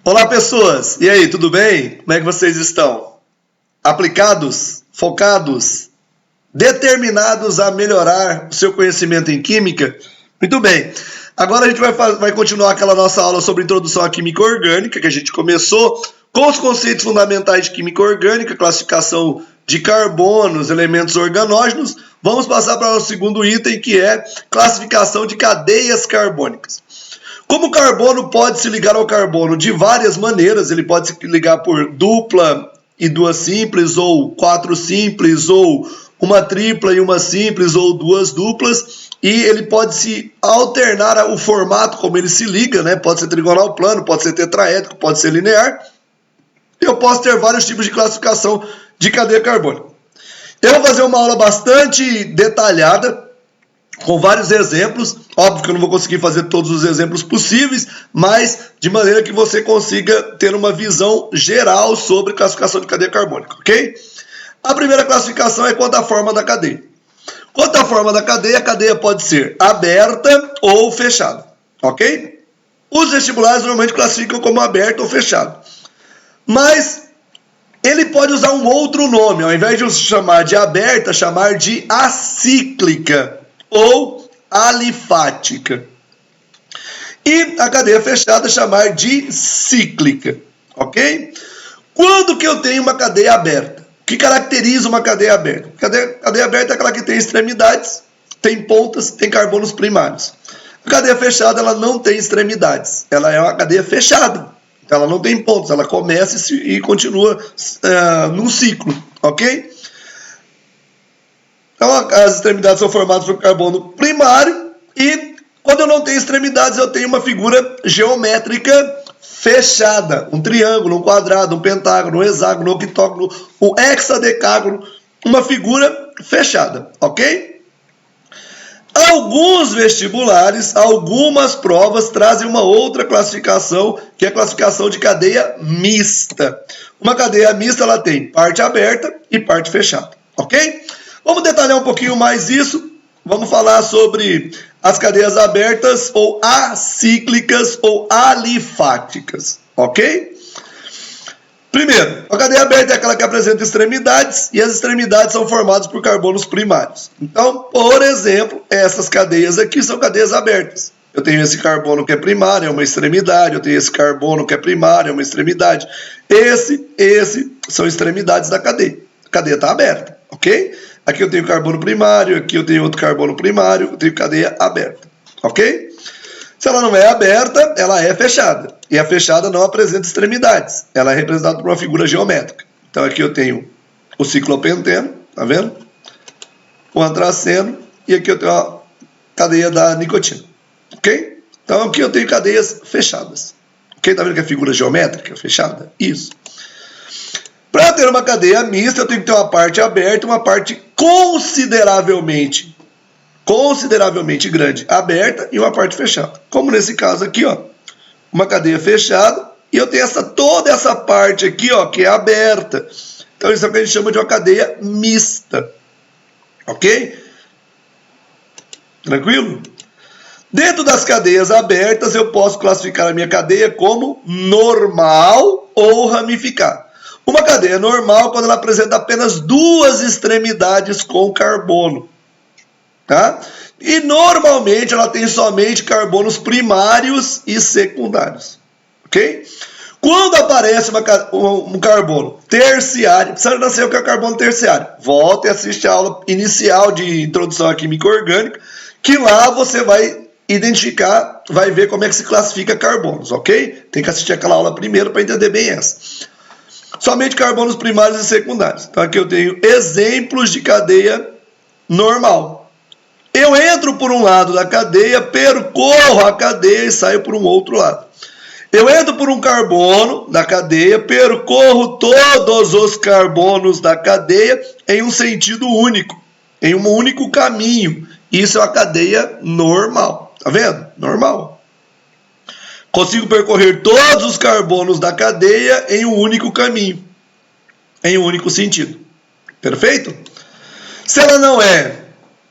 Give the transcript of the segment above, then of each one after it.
Olá, pessoas! E aí, tudo bem? Como é que vocês estão? Aplicados? Focados? Determinados a melhorar o seu conhecimento em química? Muito bem. Agora a gente vai continuar aquela nossa aula sobre introdução à química orgânica, que a gente começou com os conceitos fundamentais de química orgânica, classificação de carbonos, elementos organógenos. Vamos passar para o segundo item, que é classificação de cadeias carbônicas. Como o carbono pode se ligar ao carbono de várias maneiras, ele pode se ligar por dupla e duas simples, ou quatro simples, ou uma tripla e uma simples, ou duas duplas, e ele pode se alternar o formato como ele se liga, né? Pode ser trigonal plano, pode ser tetraédrico, pode ser linear. Eu posso ter vários tipos de classificação de cadeia carbônica. Eu vou fazer uma aula bastante detalhada, com vários exemplos. Óbvio que eu não vou conseguir fazer todos os exemplos possíveis, mas de maneira que você consiga ter uma visão geral sobre classificação de cadeia carbônica, ok? A primeira classificação é quanto à forma da cadeia. Quanto à forma da cadeia, a cadeia pode ser aberta ou fechada, ok? Os vestibulares normalmente classificam como aberto ou fechado, mas ele pode usar um outro nome, ao invés de chamar de aberta, chamar de acíclica ou alifática. E a cadeia fechada chamar de cíclica, ok? Quando que eu tenho uma cadeia aberta? O que caracteriza uma cadeia aberta? Cadeia aberta é aquela que tem extremidades, tem pontas, tem carbonos primários. A cadeia fechada ela não tem extremidades, ela é uma cadeia fechada. Ela não tem pontos, ela começa e continua num ciclo, ok? Então, as extremidades são formadas por carbono primário e quando eu não tenho extremidades, eu tenho uma figura geométrica fechada. Um triângulo, um quadrado, um pentágono, um hexágono, um octógono, um hexadecágono, uma figura fechada, ok? Alguns vestibulares, algumas provas trazem uma outra classificação, que é a classificação de cadeia mista. Uma cadeia mista, ela tem parte aberta e parte fechada, ok? Vamos detalhar um pouquinho mais isso. Vamos falar sobre as cadeias abertas ou acíclicas ou alifáticas, ok? Primeiro, a cadeia aberta é aquela que apresenta extremidades e as extremidades são formadas por carbonos primários. Então, por exemplo, essas cadeias aqui são cadeias abertas. Eu tenho esse carbono que é primário, é uma extremidade. Eu tenho esse carbono que é primário, é uma extremidade. Esse são extremidades da cadeia. A cadeia está aberta, ok? Aqui eu tenho carbono primário, aqui eu tenho outro carbono primário, eu tenho cadeia aberta, ok? Se ela não é aberta, ela é fechada. E a fechada não apresenta extremidades. Ela é representada por uma figura geométrica. Então aqui eu tenho o ciclopenteno, tá vendo? O antraceno, e aqui eu tenho a cadeia da nicotina, ok? Então aqui eu tenho cadeias fechadas. Ok? Tá vendo que é figura geométrica fechada? Isso. Para ter uma cadeia mista, eu tenho que ter uma parte aberta e uma parte consideravelmente grande aberta e uma parte fechada. Como nesse caso aqui, ó, uma cadeia fechada e eu tenho toda essa parte aqui, ó, que é aberta. Então isso é o que a gente chama de uma cadeia mista. Ok? Tranquilo? Dentro das cadeias abertas, eu posso classificar a minha cadeia como normal ou ramificada. Uma cadeia normal quando ela apresenta apenas duas extremidades com carbono. Tá? E normalmente ela tem somente carbonos primários e secundários. Ok? Quando aparece um carbono terciário, precisa nascer o que é o carbono terciário. Volta e assiste a aula inicial de introdução à química orgânica, que lá você vai identificar, vai ver como é que se classifica carbonos, ok? Tem que assistir aquela aula primeiro para entender bem essa. Somente carbonos primários e secundários. Então aqui eu tenho exemplos de cadeia normal. Eu entro por um lado da cadeia, percorro a cadeia e saio por um outro lado. Eu entro por um carbono da cadeia, percorro todos os carbonos da cadeia em um sentido único, em um único caminho. Isso é uma cadeia normal. Tá vendo? Normal. Consigo percorrer todos os carbonos da cadeia em um único caminho, em um único sentido. Perfeito? Se ela não é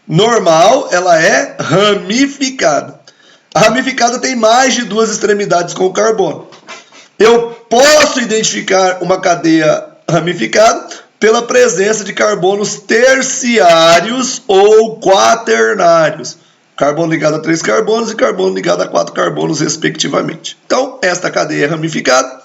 normal, ela é ramificada. A ramificada tem mais de duas extremidades com carbono. Eu posso identificar uma cadeia ramificada pela presença de carbonos terciários ou quaternários. Carbono ligado a 3 carbonos e carbono ligado a 4 carbonos, respectivamente. Então, esta cadeia é ramificada.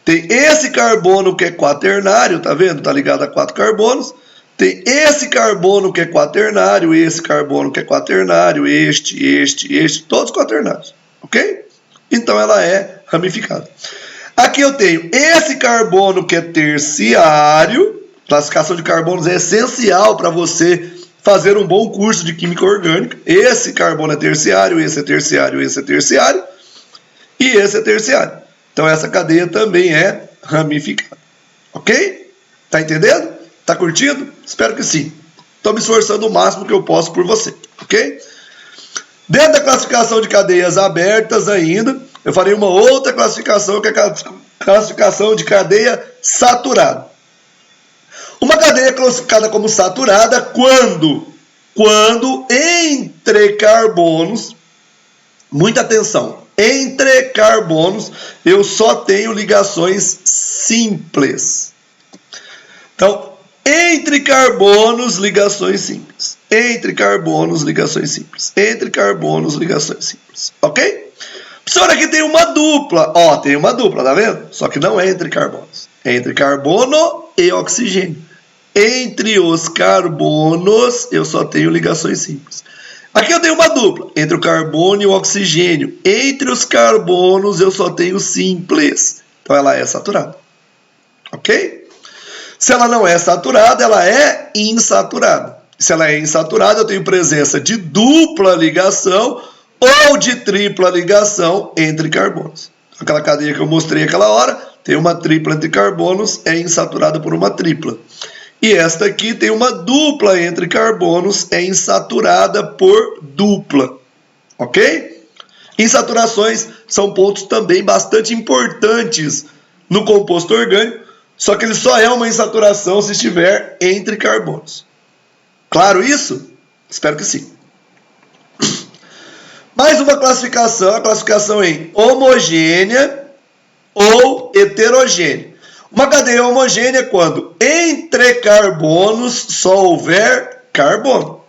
Tem esse carbono que é quaternário, tá vendo? Está ligado a 4 carbonos. Tem esse carbono que é quaternário, esse carbono que é quaternário, este, todos quaternários, ok? Então ela é ramificada. Aqui eu tenho esse carbono que é terciário. Classificação de carbonos é essencial para você fazer um bom curso de química orgânica. Esse carbono é terciário, esse é terciário, esse é terciário e esse é terciário. Então essa cadeia também é ramificada, ok? Tá entendendo? Tá curtindo? Espero que sim. Estou me esforçando o máximo que eu posso por você, ok? Dentro da classificação de cadeias abertas ainda, eu farei uma outra classificação, que é a classificação de cadeia saturada. Uma cadeia é classificada como saturada quando entre carbonos, muita atenção, entre carbonos eu só tenho ligações simples. Então, entre carbonos, ligações simples. Entre carbonos, ligações simples. Entre carbonos, ligações simples. Ok? Professor, aqui tem uma dupla. Ó, tem uma dupla, tá vendo? Só que não é entre carbonos. É entre carbono e oxigênio. Entre os carbonos, eu só tenho ligações simples. Aqui eu tenho uma dupla. Entre o carbono e o oxigênio. Entre os carbonos, eu só tenho simples. Então, ela é saturada. Ok? Se ela não é saturada, ela é insaturada. Se ela é insaturada, eu tenho presença de dupla ligação ou de tripla ligação entre carbonos. Aquela cadeia que eu mostrei aquela hora, tem uma tripla entre carbonos, é insaturada por uma tripla. E esta aqui tem uma dupla entre carbonos, é insaturada por dupla. Ok? Insaturações são pontos também bastante importantes no composto orgânico, só que ele só é uma insaturação se estiver entre carbonos. Claro isso? Espero que sim. Mais uma classificação, a classificação em homogênea ou heterogênea. Uma cadeia homogênea é quando entre carbonos só houver carbono.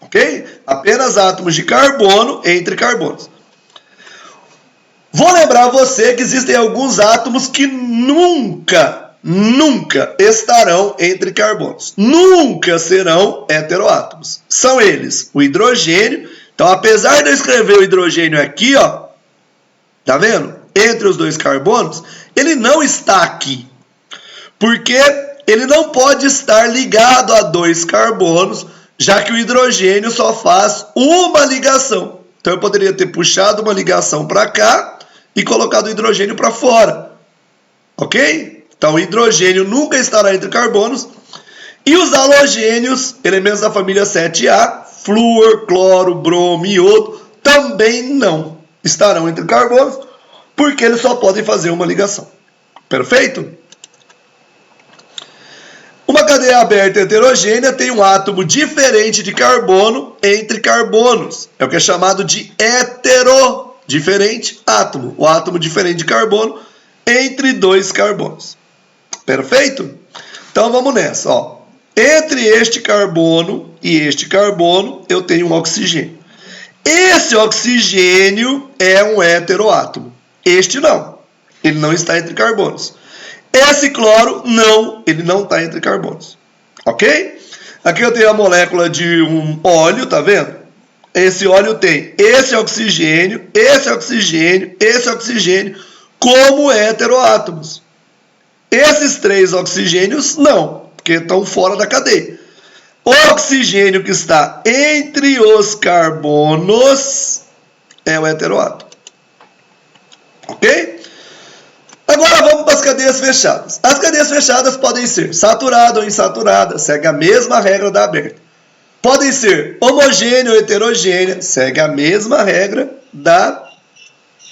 Ok? Apenas átomos de carbono entre carbonos. Vou lembrar você que existem alguns átomos que nunca estarão entre carbonos. Nunca serão heteroátomos. São eles o hidrogênio. Então, apesar de eu escrever o hidrogênio aqui, ó, tá vendo? Entre os dois carbonos, ele não está aqui. Porque ele não pode estar ligado a 2 carbonos, já que o hidrogênio só faz uma ligação. Então, eu poderia ter puxado uma ligação para cá e colocado o hidrogênio para fora. Ok? Então, o hidrogênio nunca estará entre carbonos. E os halogênios, elementos da família 7A, flúor, cloro, bromo e iodo, também não estarão entre carbonos, porque eles só podem fazer uma ligação. Perfeito? Uma cadeia aberta heterogênea tem um átomo diferente de carbono entre carbonos. É o que é chamado de diferente átomo. O átomo diferente de carbono entre 2 carbonos. Perfeito? Então vamos nessa. Ó. Entre este carbono e este carbono, eu tenho um oxigênio. Esse oxigênio é um heteroátomo. Este não. Ele não está entre carbonos. Esse cloro, não. Ele não está entre carbonos. Ok? Aqui eu tenho a molécula de um óleo, tá vendo? Esse óleo tem esse oxigênio, esse oxigênio, esse oxigênio como heteroátomos. Esses 3 oxigênios, não, porque estão fora da cadeia. O oxigênio que está entre os carbonos é o heteroátomo. Ok? Agora vamos para as cadeias fechadas. As cadeias fechadas podem ser saturada ou insaturada, segue a mesma regra da aberta. Podem ser homogênea ou heterogênea, segue a mesma regra da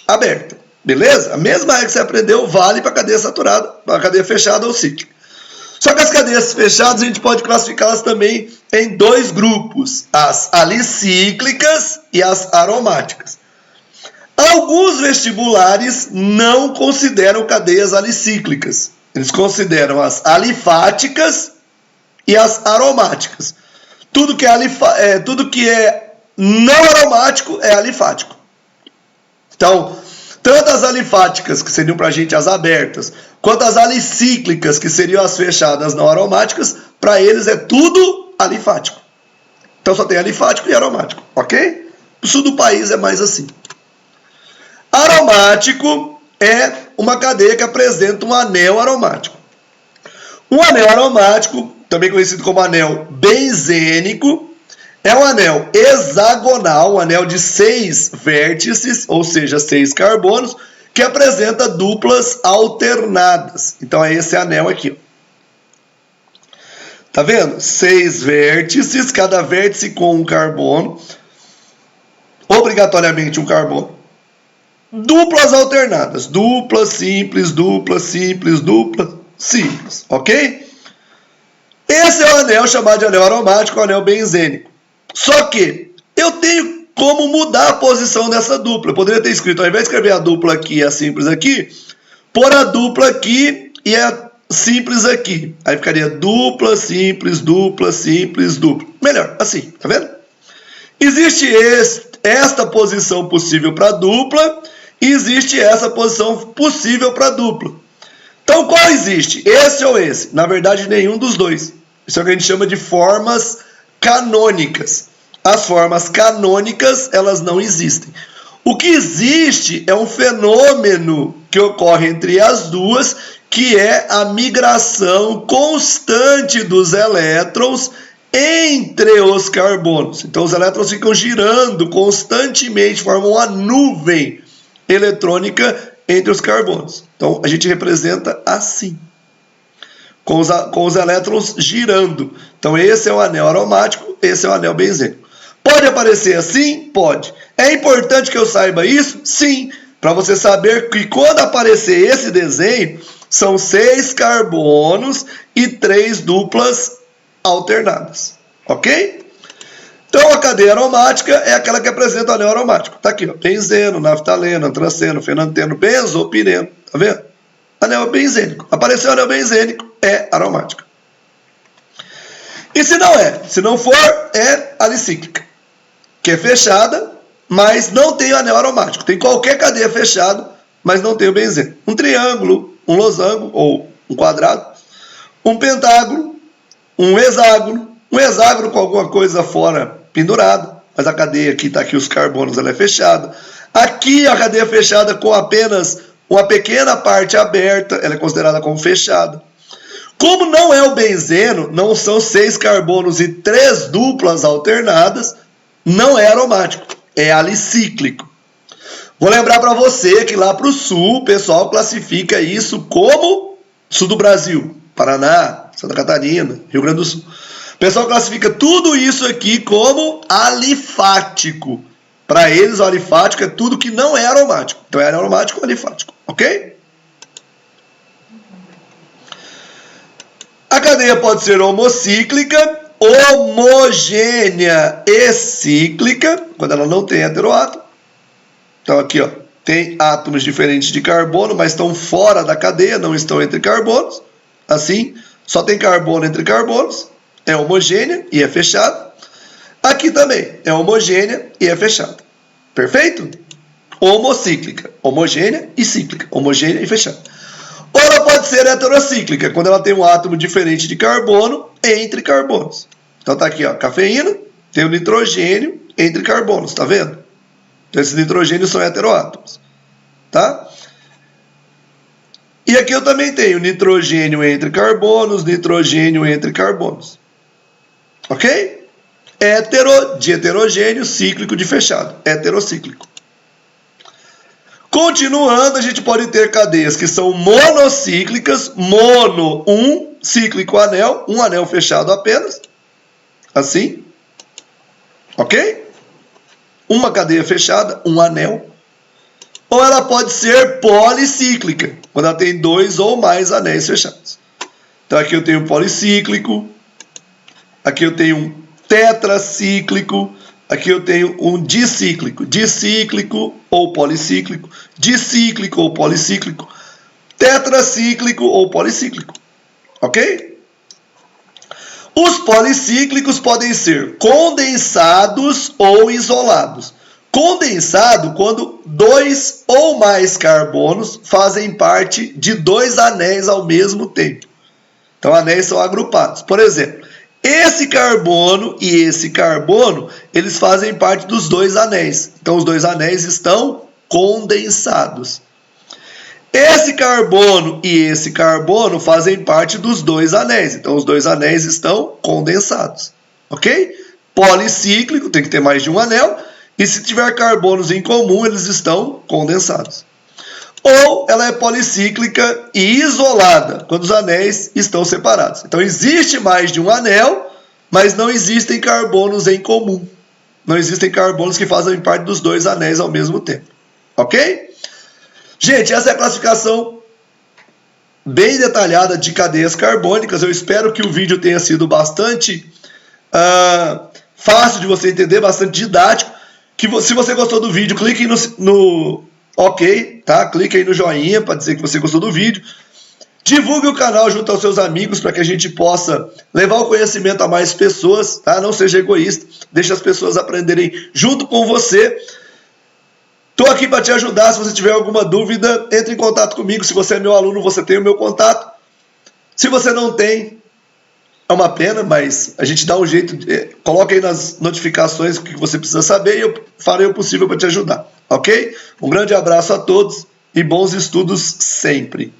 aberta. Beleza? A mesma regra que você aprendeu vale para a cadeia saturada, para a cadeia fechada ou cíclica. Só que as cadeias fechadas a gente pode classificá-las também em 2 grupos, as alicíclicas e as aromáticas. Alguns vestibulares não consideram cadeias alicíclicas. Eles consideram as alifáticas e as aromáticas. Tudo que é não aromático é alifático. Então, tanto as alifáticas, que seriam para a gente as abertas, quanto as alicíclicas, que seriam as fechadas não aromáticas, para eles é tudo alifático. Então só tem alifático e aromático, ok? No sul do país é mais assim. Aromático é uma cadeia que apresenta um anel aromático. Um anel aromático, também conhecido como anel benzênico, é um anel hexagonal, um anel de 6 vértices, ou seja, 6 carbonos, que apresenta duplas alternadas. Então é esse anel aqui. Tá vendo? 6 vértices, cada vértice com um carbono, obrigatoriamente um carbono. Duplas alternadas, dupla, simples, ok? Esse é o anel chamado de anel aromático, o anel benzênico. Só que eu tenho como mudar a posição dessa dupla. Eu poderia ter escrito, ao invés de escrever a dupla aqui e a simples aqui, pôr a dupla aqui e a simples aqui. Aí ficaria dupla, simples, dupla. Melhor, assim, tá vendo? Existe esta posição possível para dupla e existe essa posição possível para dupla. Então, qual existe? Esse ou esse? Na verdade, nenhum dos dois. Isso é o que a gente chama de formas canônicas. As formas canônicas, elas não existem. O que existe é um fenômeno que ocorre entre as duas, que é a migração constante dos elétrons entre os carbonos. Então, os elétrons ficam girando constantemente, formam uma nuvem eletrônica entre os carbonos. Então, a gente representa assim, com os elétrons girando. Então, esse é o anel aromático, esse é o anel benzênico. Pode aparecer assim? Pode. É importante que eu saiba isso? Sim. Para você saber que quando aparecer esse desenho, são 6 carbonos e 3 duplas alternadas. Ok? Então, a cadeia aromática é aquela que apresenta o anel aromático. Está aqui, ó, benzeno, naftaleno, antraceno, fenanteno, benzopireno. Tá vendo? Anel benzênico. Apareceu o anel benzênico, é aromática. E se não é? Se não for, é alicíclica, que é fechada, mas não tem o anel aromático. Tem qualquer cadeia fechada, mas não tem o benzeno. Um triângulo, um losango ou um quadrado, um pentágono, um hexágono com alguma coisa fora pendurado, mas a cadeia aqui está aqui os carbonos, ela é fechada. Aqui a cadeia fechada com apenas uma pequena parte aberta, ela é considerada como fechada. Como não é o benzeno, não são 6 carbonos e 3 duplas alternadas, não é aromático, é alicíclico. Vou lembrar para você que lá para o sul, o pessoal classifica isso como sul do Brasil, Paraná, Santa Catarina, Rio Grande do Sul. O pessoal classifica tudo isso aqui como alifático. Para eles, o alifático é tudo que não é aromático. Então, é aromático ou alifático, ok? A cadeia pode ser homocíclica, homogênea e cíclica, quando ela não tem heteroátomo. Então, aqui, ó, tem átomos diferentes de carbono, mas estão fora da cadeia, não estão entre carbonos. Assim, só tem carbono entre carbonos. É homogênea e é fechada. Aqui também é homogênea e é fechada. Perfeito? Homocíclica, homogênea e cíclica. Homogênea e fechada. Ou ela pode ser heterocíclica, quando ela tem um átomo diferente de carbono entre carbonos. Então tá aqui, ó, cafeína, tem o nitrogênio entre carbonos, tá vendo? Então esses nitrogênios são heteroátomos, tá? E aqui eu também tenho nitrogênio entre carbonos, nitrogênio entre carbonos. Ok? Hétero de heterogêneo, cíclico de fechado. Heterocíclico. Continuando, a gente pode ter cadeias que são monocíclicas, mono, um cíclico anel, um anel fechado apenas, assim, ok? Uma cadeia fechada, um anel. Ou ela pode ser policíclica, quando ela tem 2 ou mais anéis fechados. Então aqui eu tenho um policíclico, aqui eu tenho um tetracíclico, Aqui eu tenho um dicíclico, dicíclico ou policíclico, dicíclico ou policíclico, tetracíclico ou policíclico, ok? Os policíclicos podem ser condensados ou isolados. Condensado quando 2 ou mais carbonos fazem parte de 2 anéis ao mesmo tempo. Então, anéis são agrupados. Por exemplo, esse carbono e esse carbono, eles fazem parte dos 2 anéis. Então, os 2 anéis estão condensados. Esse carbono e esse carbono fazem parte dos 2 anéis. Então, os 2 anéis estão condensados. Ok? Policíclico, tem que ter mais de um anel. E se tiver carbonos em comum, eles estão condensados. Ou ela é policíclica e isolada, quando os anéis estão separados. Então, existe mais de um anel, mas não existem carbonos em comum. Não existem carbonos que fazem parte dos 2 anéis ao mesmo tempo. Ok? Gente, essa é a classificação bem detalhada de cadeias carbônicas. Eu espero que o vídeo tenha sido bastante fácil de você entender, bastante didático. Se você gostou do vídeo, clique no OK, tá? Clique aí no joinha para dizer que você gostou do vídeo. Divulgue o canal junto aos seus amigos para que a gente possa levar o conhecimento a mais pessoas, tá? Não seja egoísta, deixe as pessoas aprenderem junto com você. Estou aqui para te ajudar. Se você tiver alguma dúvida, entre em contato comigo. Se você é meu aluno, você tem o meu contato. Se você não tem, é uma pena, mas a gente dá um jeito. Coloca aí nas notificações o que você precisa saber e eu farei o possível para te ajudar. Ok? Um grande abraço a todos e bons estudos sempre.